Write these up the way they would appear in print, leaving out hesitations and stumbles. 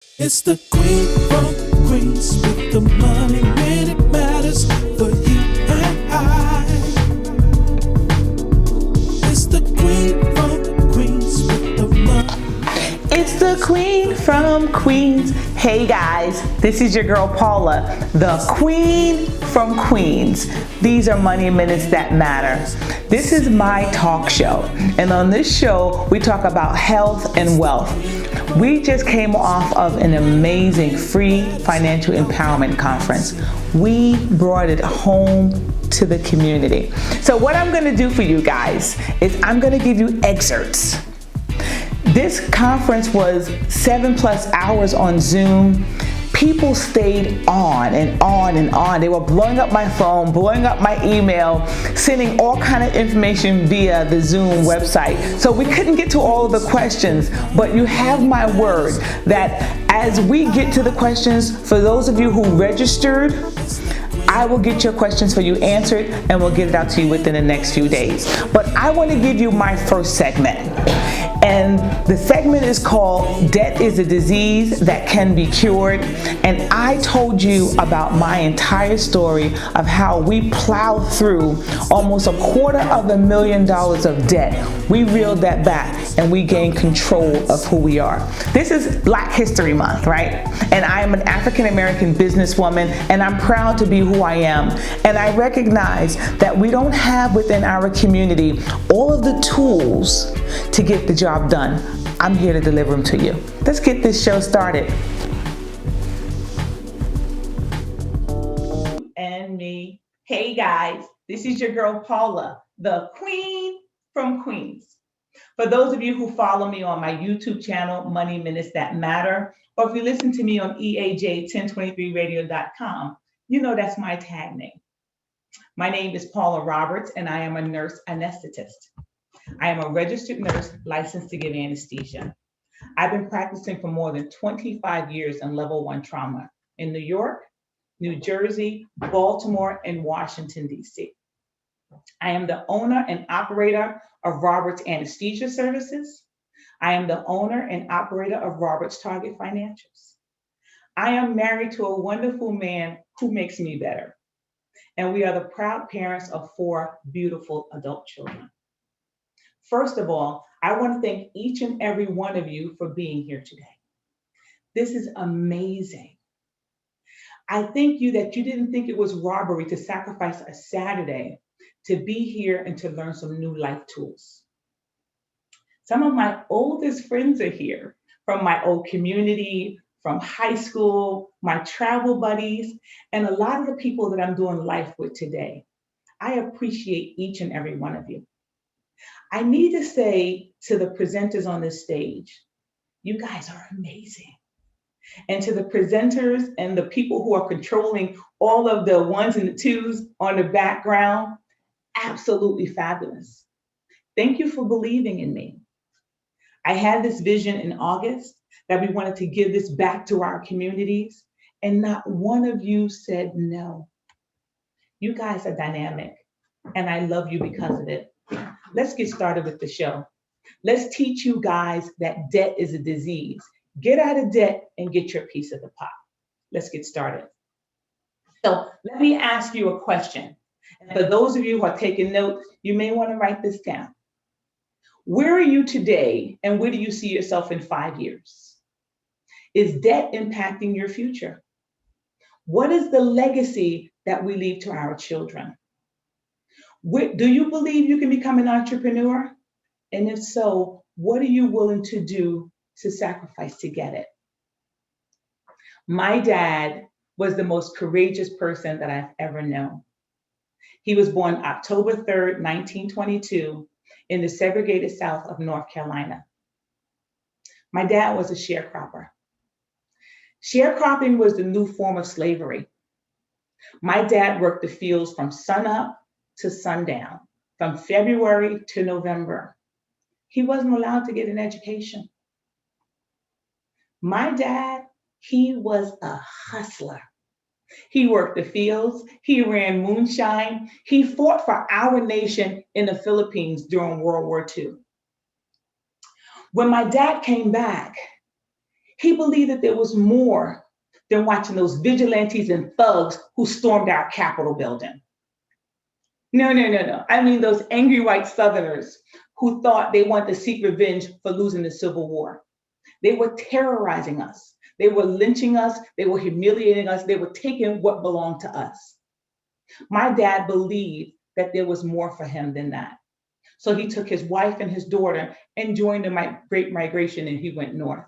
It's the queen from Queens with the money when it matters for you and I. It's the queen from Queens with the money. It's the queen from Queens. Hey guys, this is your girl Paula, the queen from Queens. These are money minutes that matter. This is my talk show, and on this show, we talk about health and wealth. We just came off of an amazing free financial empowerment conference. We brought it home to the community. So what I'm going to do for you guys is I'm going to give you excerpts. This conference was 7+ hours on Zoom. People stayed on and on and on. They were blowing up my phone, blowing up my email, sending all kind of information via the Zoom website. So we couldn't get to all of the questions, but you have my word that as we get to the questions, for those of you who registered, I will get your questions for you answered and we'll get it out to you within the next few days. But I want to give you my first segment. And the segment is called Debt is a Disease That Can Be Cured. And I told you about my entire story of how we plowed through almost $250,000 of debt. We reeled that back and we gained control of who we are. This is Black History Month, right? And I am an African American businesswoman and I'm proud to be who I am. And I recognize that we don't have within our community all of the tools to get the job done. I'm here to deliver them to you. Let's get this show started. And me. Hey guys, this is your girl Paula, the queen from Queens. For those of you who follow me on my YouTube channel, Money Minutes That Matter, or if you listen to me on EAJ1023radio.com, you know that's my tag name. My name is Paula Roberts, and I am a nurse anesthetist. I am a registered nurse licensed to give anesthesia. I've been practicing for more than 25 years in level 1 trauma in New York, New Jersey, Baltimore, and Washington, D.C. I am the owner and operator of Roberts Anesthesia Services. I am the owner and operator of Roberts Target Financials. I am married to a wonderful man who makes me better. And we are the proud parents of 4 beautiful adult children. First of all, I want to thank each and every one of you for being here today. This is amazing. I thank you that you didn't think it was robbery to sacrifice a Saturday to be here and to learn some new life tools. Some of my oldest friends are here from my old community, from high school, my travel buddies, and a lot of the people that I'm doing life with today. I appreciate each and every one of you. I need to say to the presenters on this stage, you guys are amazing. And to the presenters and the people who are controlling all of the ones and the twos on the background, absolutely fabulous. Thank you for believing in me. I had this vision in August that we wanted to give this back to our communities, and not one of you said no. You guys are dynamic, and I love you because of it. Let's get started with the show. Let's teach you guys that debt is a disease. Get out of debt and get your piece of the pie. Let's get started. So let me ask you a question. And for those of you who are taking notes, you may want to write this down. Where are you today and where do you see yourself in 5 years? Is debt impacting your future? What is the legacy that we leave to our children? Do you believe you can become an entrepreneur? And if so, what are you willing to do to sacrifice to get it? My dad was the most courageous person that I've ever known. He was born October 3rd, 1922, in the segregated South of North Carolina. My dad was a sharecropper. Sharecropping was the new form of slavery. My dad worked the fields from sunup to sundown, from February to November. He wasn't allowed to get an education. My dad, he was a hustler. He worked the fields, he ran moonshine, he fought for our nation in the Philippines during World War II. When my dad came back, He believed that there was more than watching those vigilantes and thugs who stormed our Capitol building. No, no, no, no. I mean those angry white Southerners who thought they wanted to seek revenge for losing the Civil War. They were terrorizing us. They were lynching us. They were humiliating us. They were taking what belonged to us. My dad believed that there was more for him than that. So he took his wife and his daughter and joined the Great Migration, and he went north.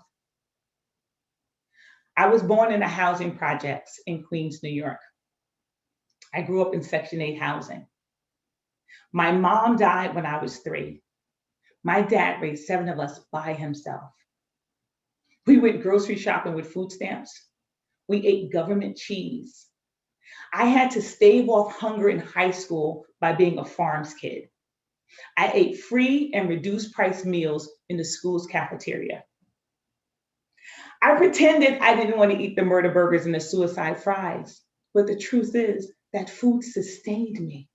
I was born in the housing projects in Queens, New York. I grew up in Section 8 housing. My mom died when I was 3. My dad raised 7 of us by himself. We went grocery shopping with food stamps. We ate government cheese. I had to stave off hunger in high school by being a farms kid. I ate free and reduced price meals in the school's cafeteria. I pretended I didn't want to eat the murder burgers and the suicide fries, but the truth is that food sustained me.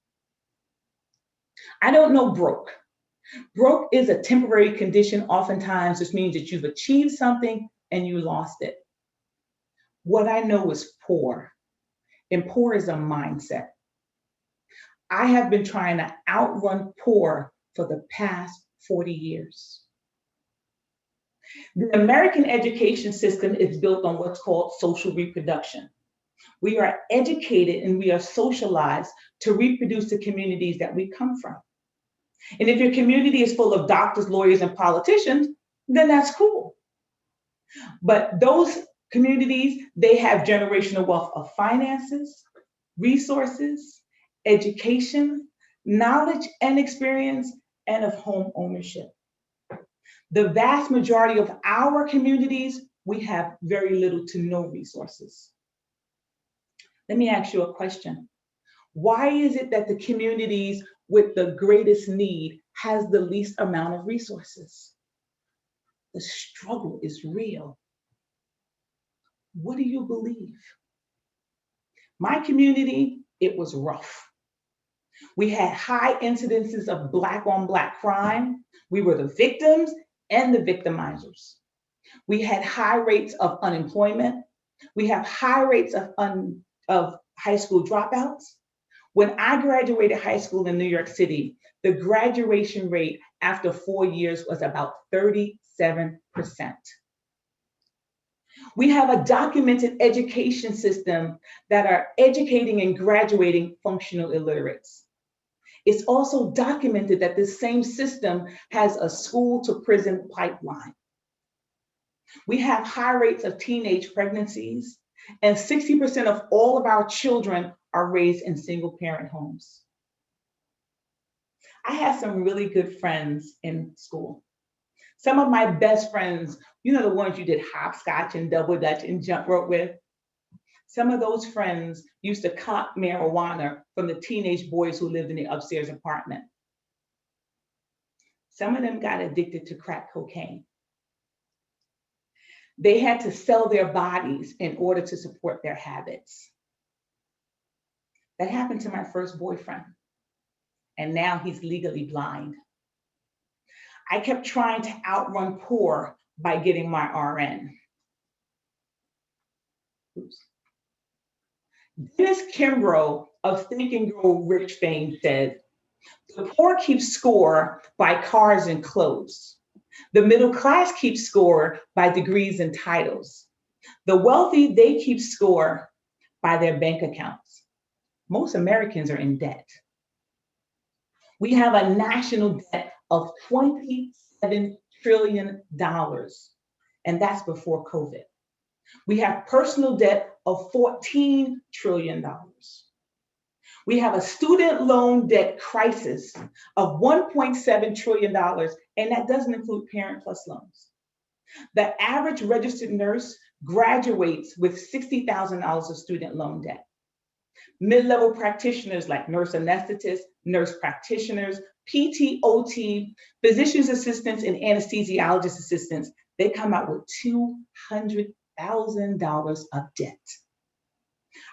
I don't know broke. Broke is a temporary condition. Oftentimes, this means that you've achieved something and you lost it. What I know is poor, and poor is a mindset. I have been trying to outrun poor for the past 40 years. The American education system is built on what's called social reproduction. We are educated and we are socialized to reproduce the communities that we come from. And if your community is full of doctors, lawyers, and politicians, then that's cool. But those communities, they have generational wealth of finances, resources, education, knowledge and experience, and of home ownership. The vast majority of our communities, we have very little to no resources. Let me ask you a question. Why is it that the communities with the greatest need has the least amount of resources? The struggle is real. What do you believe? My community, it was rough. We had high incidences of Black on Black crime. We were the victims and the victimizers. We had high rates of unemployment. We have high rates of high school dropouts. When I graduated high school in New York City, the graduation rate after 4 years was about 37%. We have a documented education system that are educating and graduating functional illiterates. It's also documented that this same system has a school to prison pipeline. We have high rates of teenage pregnancies, and 60% of all of our children are raised in single parent homes. I had some really good friends in school. Some of my best friends, you know, the ones you did hopscotch and double dutch and jump rope with. Some of those friends used to cop marijuana from the teenage boys who lived in the upstairs apartment. Some of them got addicted to crack cocaine. They had to sell their bodies in order to support their habits. That happened to my first boyfriend, and now he's legally blind. I kept trying to outrun poor by getting my RN. Oops. Dennis Kimbrough of Think and Grow Rich fame said, the poor keep score by cars and clothes. The middle class keeps score by degrees and titles. The wealthy, they keep score by their bank accounts. Most Americans are in debt. We have a national debt of $27 trillion, and that's before COVID. We have personal debt of $14 trillion. We have a student loan debt crisis of $1.7 trillion, and that doesn't include Parent Plus loans. The average registered nurse graduates with $60,000 of student loan debt. Mid-level practitioners like nurse anesthetists, nurse practitioners, PT, OT, physician's assistants, and anesthesiologist assistants, they come out with $200,000 of debt.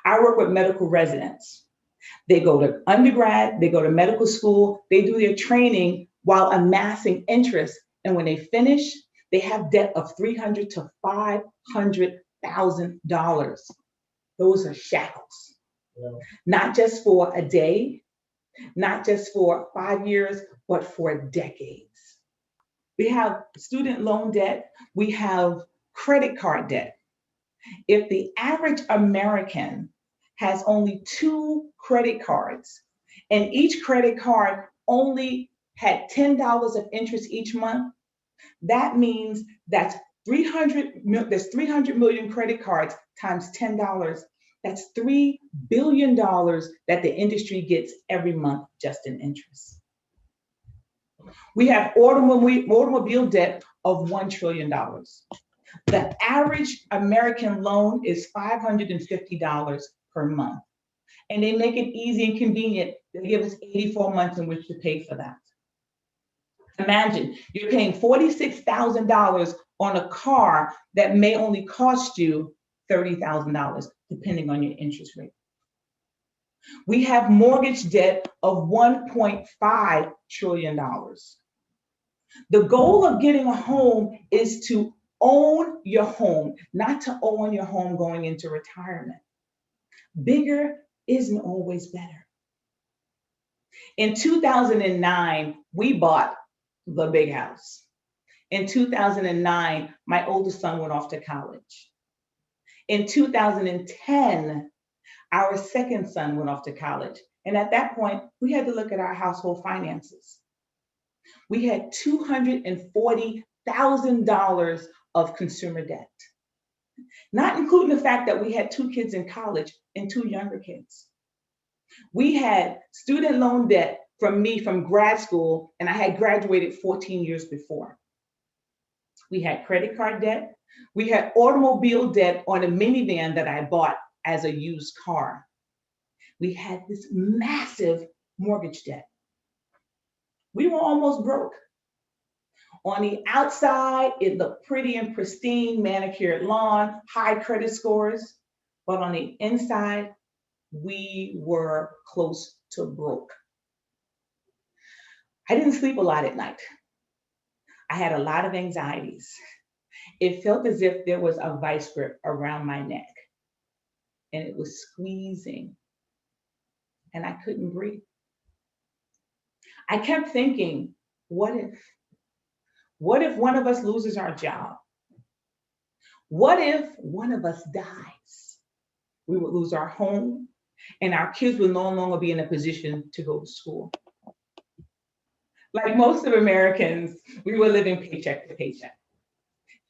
I work with medical residents. They go to undergrad, they go to medical school, they do their training while amassing interest. And when they finish, They have debt of $300,000 to $500,000. Those are shackles. Yeah. Not just for a day, not just for 5 years, but for decades. We have student loan debt. We have credit card debt. If the average American has only 2 credit cards and each credit card only had $10 of interest each month, that means that's 300 million credit cards times $10. That's $3 billion that the industry gets every month just in interest. We have automobile debt of $1 trillion. The average American loan is $550 per month. And they make it easy and convenient. They give us 84 months in which to pay for that. Imagine you're paying $46,000 on a car that may only cost you $30,000, depending on your interest rate. We have mortgage debt of $1.5 trillion. The goal of getting a home is to own your home, not to own your home going into retirement. Bigger isn't always better. In 2009, we bought the big house. In 2009, my oldest son went off to college. In 2010, our second son went off to college. And at that point, we had to look at our household finances. We had $240,000 of consumer debt, not including the fact that we had 2 kids in college and 2 younger kids. We had student loan debt from grad school, and I had graduated 14 years before. We had credit card debt. We had automobile debt on a minivan that I bought as a used car. We had this massive mortgage debt. We were almost broke. On the outside, it looked pretty and pristine, manicured lawn, high credit scores. But on the inside, we were close to broke. I didn't sleep a lot at night. I had a lot of anxieties. It felt as if there was a vice grip around my neck, and it was squeezing, and I couldn't breathe. I kept thinking, what if? What if one of us loses our job? What if one of us dies? We would lose our home, and our kids will no longer be in a position to go to school. Like most of Americans, we were living paycheck to paycheck.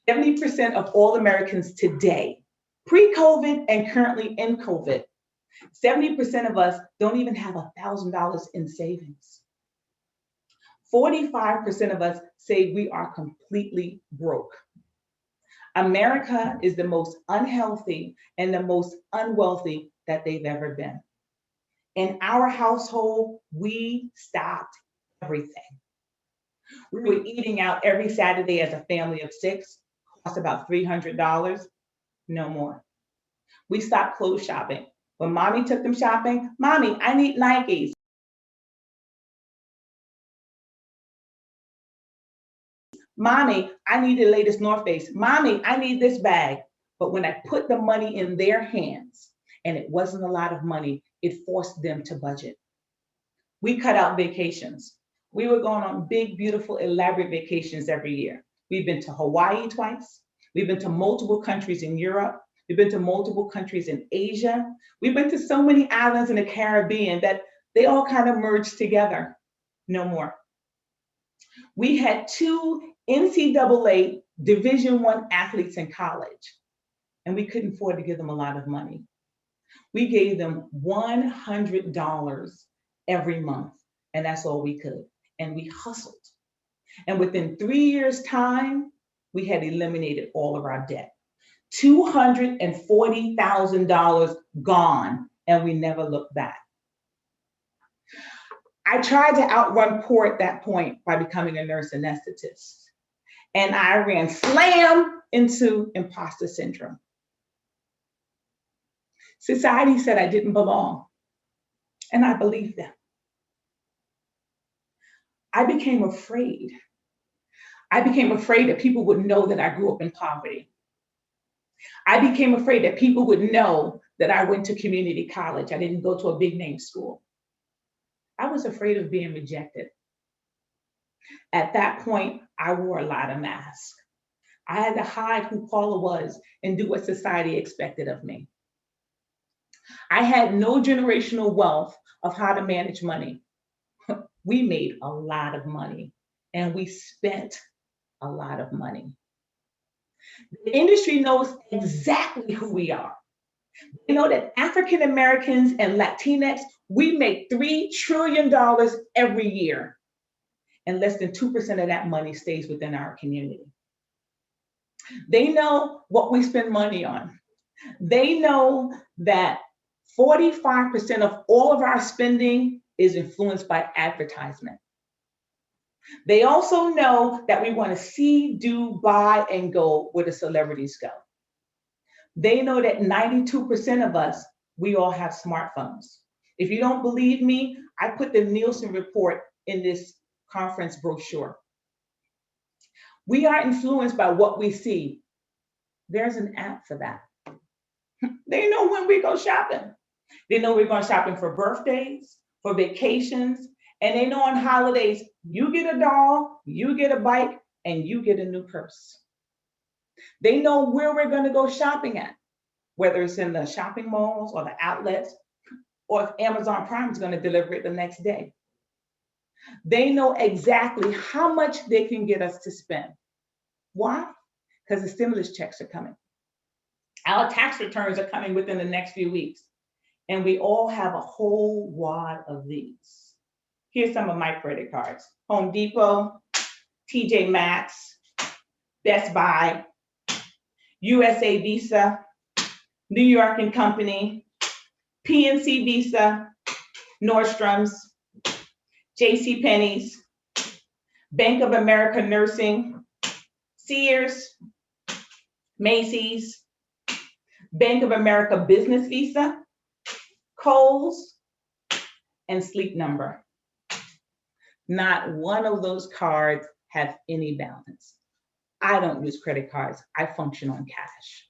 70% of all Americans today, pre-COVID and currently in COVID, 70% of us don't even have $1,000 in savings. 45% of us say we are completely broke. America is the most unhealthy and the most unwealthy that they've ever been. In our household, we stopped everything. We were eating out every Saturday as a family of 6, cost about $300, no more. We stopped clothes shopping. When mommy took them shopping, mommy, I need Nikes. Mommy, I need the latest North Face. Mommy, I need this bag. But when I put the money in their hands, and it wasn't a lot of money, it forced them to budget. We cut out vacations. We were going on big, beautiful, elaborate vacations every year. We've been to Hawaii twice. We've been to multiple countries in Europe. We've been to multiple countries in Asia. We've been to so many islands in the Caribbean that they all kind of merged together. No more. We had 2 NCAA Division I athletes in college, and we couldn't afford to give them a lot of money. We gave them $100 every month, and that's all we could. And we hustled. And within 3 years' time, we had eliminated all of our debt. $240,000 gone, and we never looked back. I tried to outrun poor at that point by becoming a nurse anesthetist. And I ran slam into imposter syndrome. Society said I didn't belong, and I believed them. I became afraid. I became afraid that people would know that I grew up in poverty. I became afraid that people would know that I went to community college. I didn't go to a big name school. I was afraid of being rejected. At that point, I wore a lot of masks. I had to hide who Paula was and do what society expected of me. I had no generational wealth of how to manage money. We made a lot of money and we spent a lot of money. The industry knows exactly who we are. They know that African Americans and Latinx, we make $3 trillion every year, and less than 2% of that money stays within our community. They know what we spend money on. They know that 45% of all of our spending is influenced by advertisement. They also know that we want to see, do, buy, and go where the celebrities go. They know that 92% of us, we all have smartphones. If you don't believe me, I put the Nielsen report in this conference brochure. We are influenced by what we see. There's an app for that. They know when we go shopping. They know we're going shopping for birthdays, for vacations, and they know on holidays, you get a doll, you get a bike, and you get a new purse. They know where we're going to go shopping at, whether it's in the shopping malls or the outlets, or if Amazon Prime is going to deliver it the next day. They know exactly how much they can get us to spend. Why? Because the stimulus checks are coming. Our tax returns are coming within the next few weeks, and we all have a whole wad of these. Here's some of my credit cards: Home Depot, TJ Maxx, Best Buy, USA Visa, New York and Company, PNC Visa, Nordstrom's, JC Penney's, Bank of America Nursing, Sears, Macy's, Bank of America Business Visa, Kohl's, and Sleep Number. Not one of those cards have any balance. I don't use credit cards. I function on cash.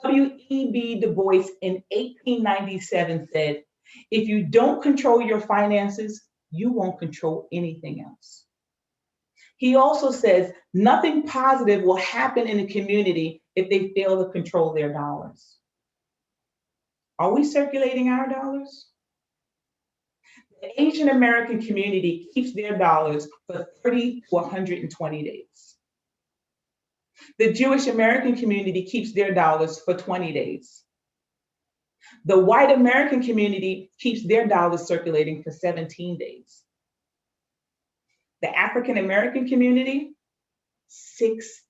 W.E.B. Du Bois in 1897 said, if you don't control your finances, you won't control anything else. He also says, nothing positive will happen in a community if they fail to control their dollars. Are we circulating our dollars? The Asian American community keeps their dollars for 30 to 120 days. The Jewish American community keeps their dollars for 20 days. The white American community keeps their dollars circulating for 17 days. The African American community, 6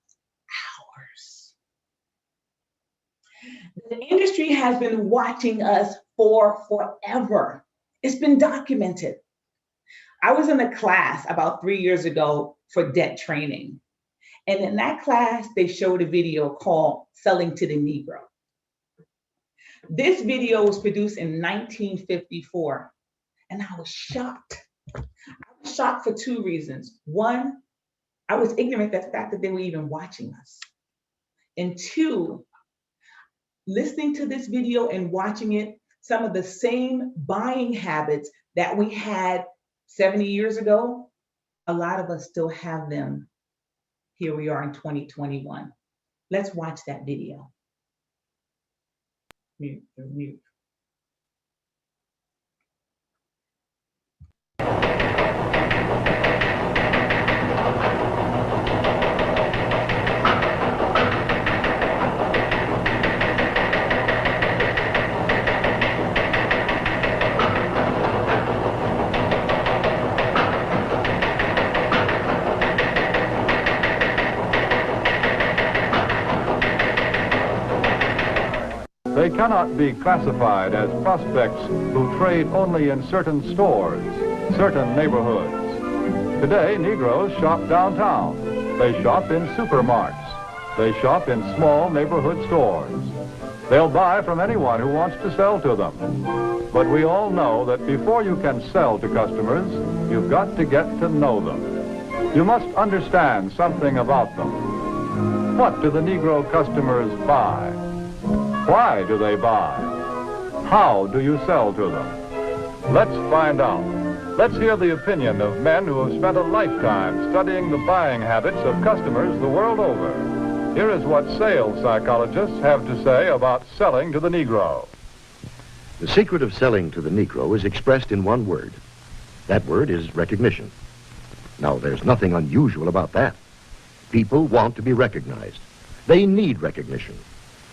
hours. The industry has been watching us for forever. It's been documented. I was in a class about 3 years ago for debt training. And in that class, they showed a video called Selling to the Negro. This video was produced in 1954, and I was shocked. I was shocked for 2 reasons. One, I was ignorant of the fact that they were even watching us. And 2, listening to this video and watching it, some of the same buying habits that we had 70 years ago, a lot of us still have them. Here we are in 2021. Let's watch that video. Mute. They cannot be classified as prospects who trade only in certain stores, certain neighborhoods. Today, Negroes shop downtown. They shop in supermarkets. They shop in small neighborhood stores. They'll buy from anyone who wants to sell to them. But we all know that before you can sell to customers, you've got to get to know them. You must understand something about them. What do the Negro customers buy? Why do they buy? How do you sell to them? Let's find out. Let's hear the opinion of men who have spent a lifetime studying the buying habits of customers the world over. Here is what sales psychologists have to say about selling to the Negro. The secret of selling to the Negro is expressed in one word. That word is recognition. Now, there's nothing unusual about that. People want to be recognized. They need recognition.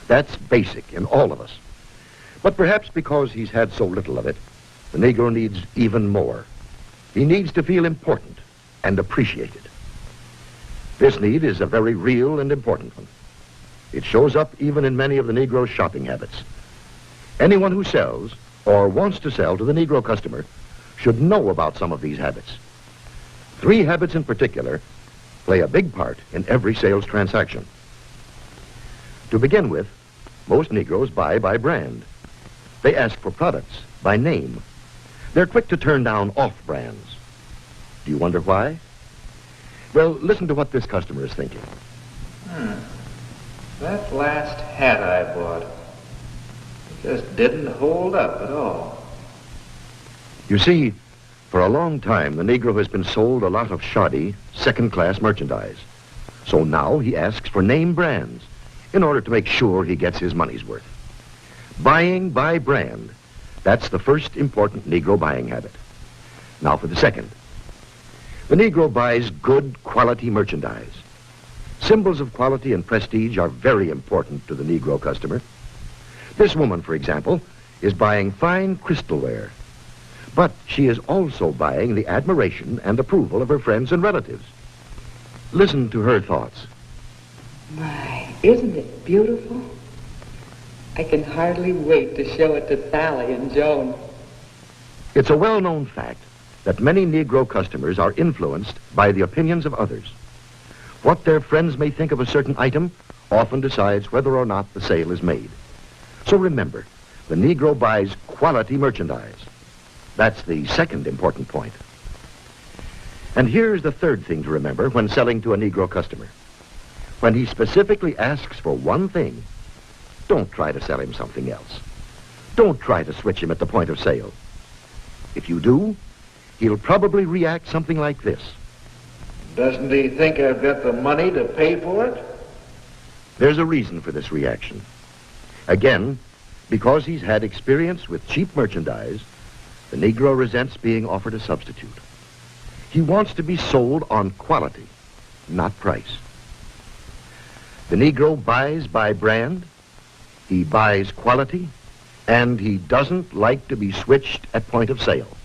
That's basic in all of us. But perhaps because he's had so little of it, the Negro needs even more. He needs to feel important and appreciated. This need is a very real and important one. It shows up even in many of the Negro's shopping habits. Anyone who sells or wants to sell to the Negro customer should know about some of these habits. 3 habits in particular play a big part in every sales transaction. To begin with, most Negroes buy by brand. They ask for products by name. They're quick to turn down off-brands. Do you wonder why? Well, listen to what this customer is thinking. That last hat I bought just didn't hold up at all. You see, for a long time, the Negro has been sold a lot of shoddy, second-class merchandise. So now he asks for name brands in order to make sure he gets his money's worth. Buying by brand, that's the first important Negro buying habit. Now for the second. The Negro buys good quality merchandise. Symbols of quality and prestige are very important to the Negro customer. This woman, for example, is buying fine crystalware. But she is also buying the admiration and approval of her friends and relatives. Listen to her thoughts. My, isn't it beautiful? I can hardly wait to show it to Sally and Joan. It's a well-known fact that many Negro customers are influenced by the opinions of others. What their friends may think of a certain item often decides whether or not the sale is made. So remember, the Negro buys quality merchandise. That's the second important point. And here's the third thing to remember when selling to a Negro customer. When he specifically asks for one thing, don't try to sell him something else. Don't try to switch him at the point of sale. If you do, he'll probably react something like this. Doesn't he think I've got the money to pay for it? There's a reason for this reaction. Again, because he's had experience with cheap merchandise, the Negro resents being offered a substitute. He wants to be sold on quality, not price. The Negro buys by brand, he buys quality, and he doesn't like to be switched at point of sale.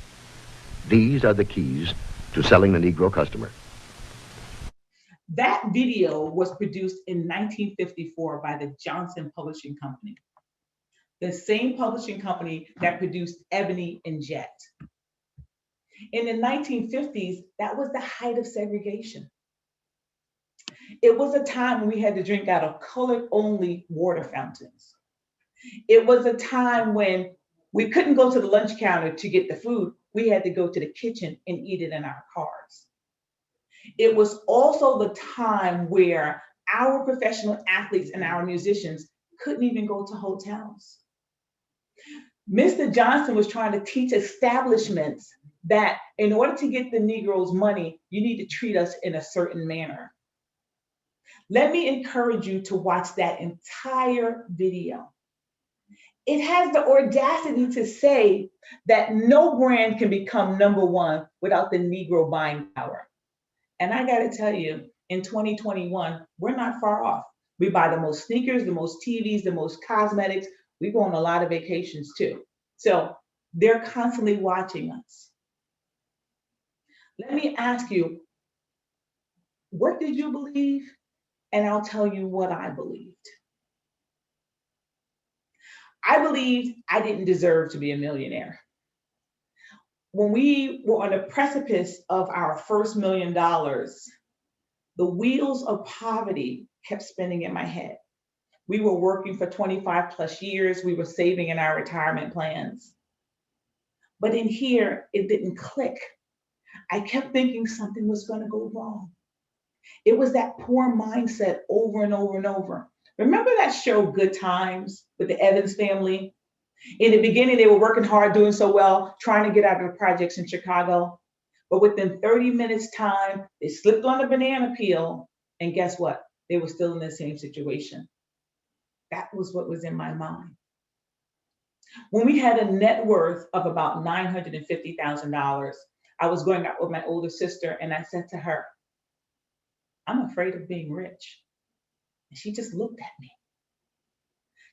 These are the keys to selling the Negro customer. That video was produced in 1954 by the Johnson Publishing Company, the same publishing company that produced Ebony and Jet. In the 1950s, that was the height of segregation. It was a time when we had to drink out of colored-only water fountains. It was a time when we couldn't go to the lunch counter to get the food. We had to go to the kitchen and eat it in our cars. It was also the time where our professional athletes and our musicians couldn't even go to hotels. Mr. Johnson was trying to teach establishments that in order to get the Negroes money, you need to treat us in a certain manner. Let me encourage you to watch that entire video. It has the audacity to say that no brand can become number one without the Negro buying power. And I gotta tell you, in 2021, we're not far off. We buy the most sneakers, the most TVs, the most cosmetics. We go on a lot of vacations too. So they're constantly watching us. Let me ask you, what did you believe? And I'll tell you what I believed. I believed I didn't deserve to be a millionaire. When we were on the precipice of our first $1 million, the wheels of poverty kept spinning in my head. We were working for 25 plus years. We were saving in our retirement plans. But in here, it didn't click. I kept thinking something was going to go wrong. It was that poor mindset over and over and over. Remember that show, Good Times, with the Evans family? In the beginning, they were working hard, doing so well, trying to get out of the projects in Chicago. But within 30 minutes time, they slipped on a banana peel. And guess what? They were still in the same situation. That was what was in my mind. When we had a net worth of about $950,000, I was going out with my older sister and I said to her, I'm afraid of being rich. And she just looked at me.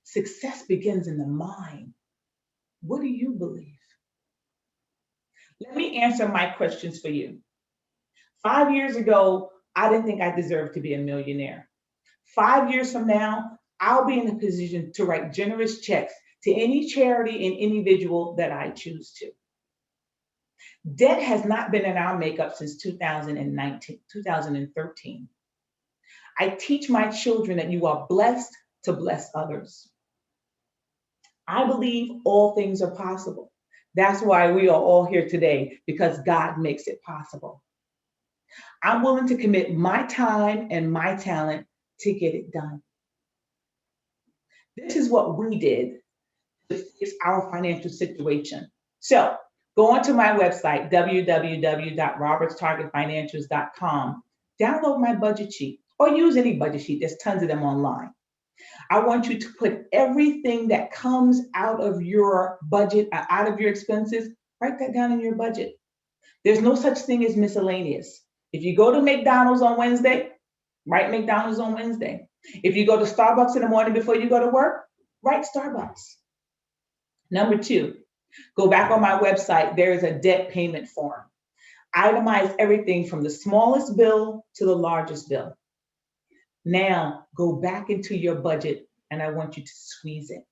Success begins in the mind. What do you believe? Let me answer my questions for you. 5 years ago, I didn't think I deserved to be a millionaire. 5 years from now, I'll be in a position to write generous checks to any charity and individual that I choose to. Debt has not been in our makeup since 2013. I teach my children that you are blessed to bless others. I believe all things are possible. That's why we are all here today, because God makes it possible. I'm willing to commit my time and my talent to get it done. This is what we did to fix our financial situation. So go onto my website, www.robertstargetfinancials.com, download my budget sheet or use any budget sheet. There's tons of them online. I want you to put everything that comes out of your budget, out of your expenses, write that down in your budget. There's no such thing as miscellaneous. If you go to McDonald's on Wednesday, write McDonald's on Wednesday. If you go to Starbucks in the morning before you go to work, write Starbucks. Number 2, go back on my website. There is a debt payment form. Itemize everything from the smallest bill to the largest bill. Now go back into your budget and I want you to squeeze it.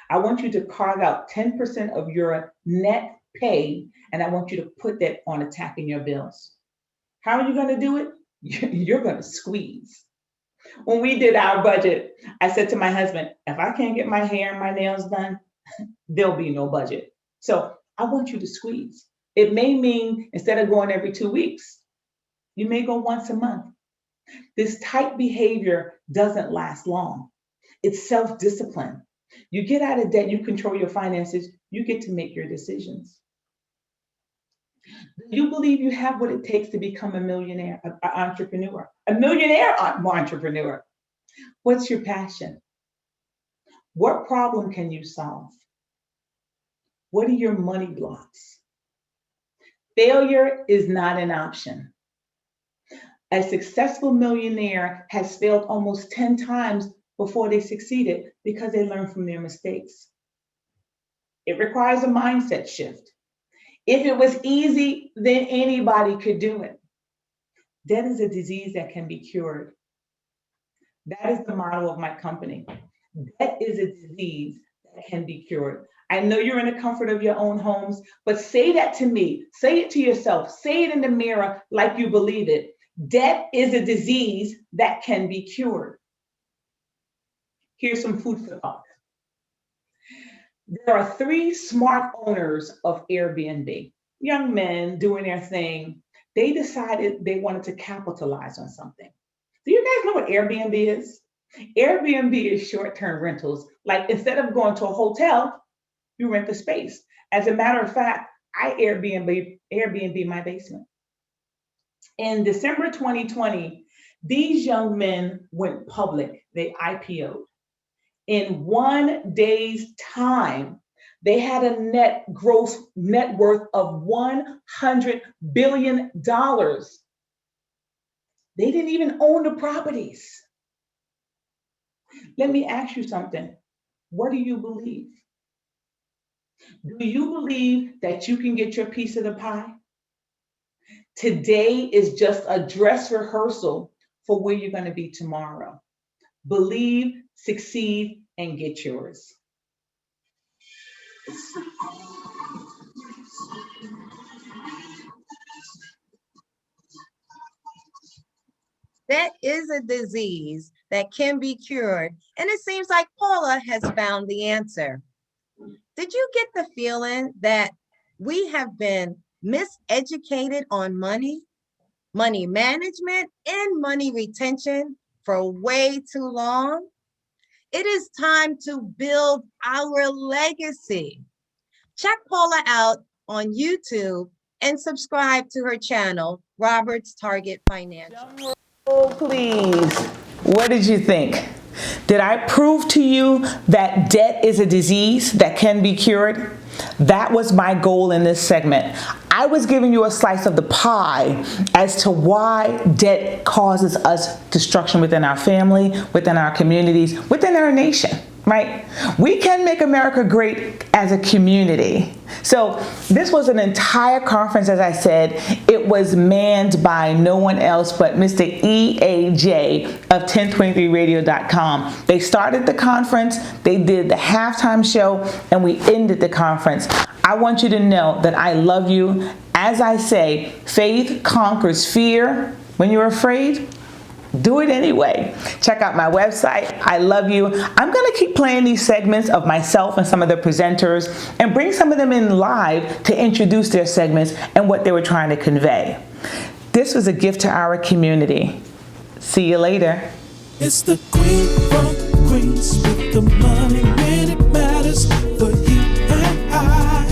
I want you to carve out 10% of your net pay and I want you to put that on attacking your bills. How are you going to do it? You're going to squeeze. When we did our budget, I said to my husband, if I can't get my hair and my nails done, there'll be no budget. So I want you to squeeze. It may mean instead of going every 2 weeks, you may go once a month. This type behavior doesn't last long. It's self-discipline. You get out of debt, you control your finances, you get to make your decisions. Do you believe you have what it takes to become a millionaire, an entrepreneur, a millionaire entrepreneur? What's your passion? What problem can you solve? What are your money blocks? Failure is not an option. A successful millionaire has failed almost 10 times before they succeeded because they learned from their mistakes. It requires a mindset shift. If it was easy, then anybody could do it. Debt is a disease that can be cured. That is the motto of my company. Debt is a disease that can be cured. I know you're in the comfort of your own homes, but say that to me. Say it to yourself. Say it in the mirror like you believe it. Debt is a disease that can be cured. Here's some food for thought. There are 3 smart owners of Airbnb, young men doing their thing. They decided they wanted to capitalize on something. Do you guys know what Airbnb is? Airbnb is short-term rentals. Like instead of going to a hotel, you rent the space. As a matter of fact, I Airbnb my basement. In December 2020, these young men went public. They IPO'd. In 1 day's time, they had a net worth of $100 billion. They didn't even own the properties. Let me ask you something. What do you believe? Do you believe that you can get your piece of the pie? Today is just a dress rehearsal for where you're going to be tomorrow. Believe, succeed, and get yours. That is a disease that can be cured, and it seems like Paula has found the answer. Did you get the feeling that we have been miseducated on money, money management, and money retention for way too long? It is time to build our legacy. Check Paula out on YouTube and subscribe to her channel, Robert's Target Financial. Oh, please. What did you think? Did I prove to you that debt is a disease that can be cured? That was my goal in this segment. I was giving you a slice of the pie as to why debt causes us destruction within our family, within our communities, within our nation, right? We can make America great as a community. So this was an entire conference, as I said. It was manned by no one else but Mr. EAJ of 1023radio.com. They started the conference, they did the halftime show, and we ended the conference. I want you to know that I love you. As I say, faith conquers fear. When you're afraid, do it anyway. Check out my website. I love you. I'm going to keep playing these segments of myself and some of the presenters and bring some of them in live to introduce their segments and what they were trying to convey. This was a gift to our community. See you later. It's the Queen from Queens with the money when it matters for you and I.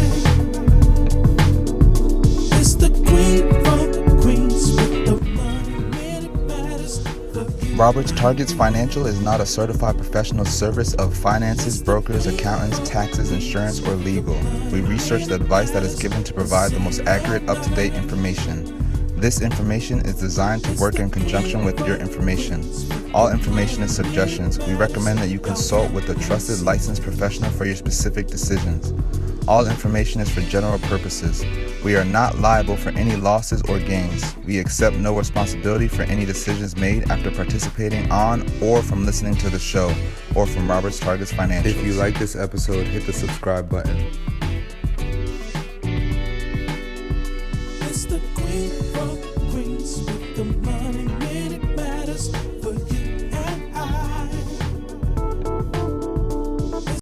It's the Queen from Queens with the money when it matters for you. Robert's Targets Financial is not a certified professional service of finances, brokers, accountants, taxes, insurance, or legal. We research the advice that is given to provide the most accurate, up-to-date information. This information is designed to work in conjunction with your information. All information is suggestions. We recommend that you consult with a trusted licensed professional for your specific decisions. All information is for general purposes. We are not liable for any losses or gains. We accept no responsibility for any decisions made after participating on or from listening to the show or from Robert's Targets Financial. If you like this episode, hit the subscribe button. It's the Queen from Queens.